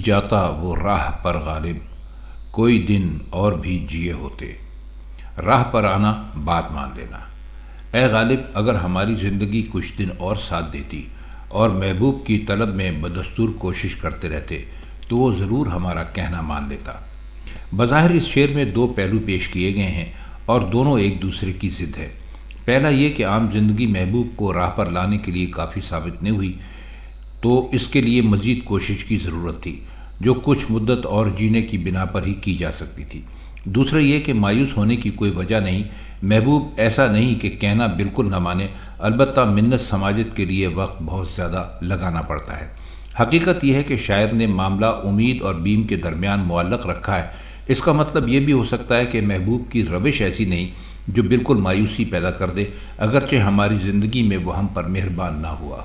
جاتا وہ راہ پر غالب، کوئی دن اور بھی جیے ہوتے۔ راہ پر آنا بات مان لینا۔ اے غالب، اگر ہماری زندگی کچھ دن اور ساتھ دیتی اور محبوب کی طلب میں بدستور کوشش کرتے رہتے تو وہ ضرور ہمارا کہنا مان لیتا۔ بظاہر اس شعر میں دو پہلو پیش کیے گئے ہیں اور دونوں ایک دوسرے کی ضد ہے۔ پہلا یہ کہ عام زندگی محبوب کو راہ پر لانے کے لیے کافی ثابت نہیں ہوئی، تو اس کے لیے مزید کوشش کی ضرورت تھی، جو کچھ مدت اور جینے کی بنا پر ہی کی جا سکتی تھی۔ دوسرا یہ کہ مایوس ہونے کی کوئی وجہ نہیں، محبوب ایسا نہیں کہ کہنا بالکل نہ مانے، البتہ منت سماجت کے لیے وقت بہت زیادہ لگانا پڑتا ہے۔ حقیقت یہ ہے کہ شاعر نے معاملہ امید اور بیم کے درمیان معلق رکھا ہے۔ اس کا مطلب یہ بھی ہو سکتا ہے کہ محبوب کی روش ایسی نہیں جو بالکل مایوسی پیدا کر دے، اگرچہ ہماری زندگی میں وہ ہم پر مہربان نہ ہوا۔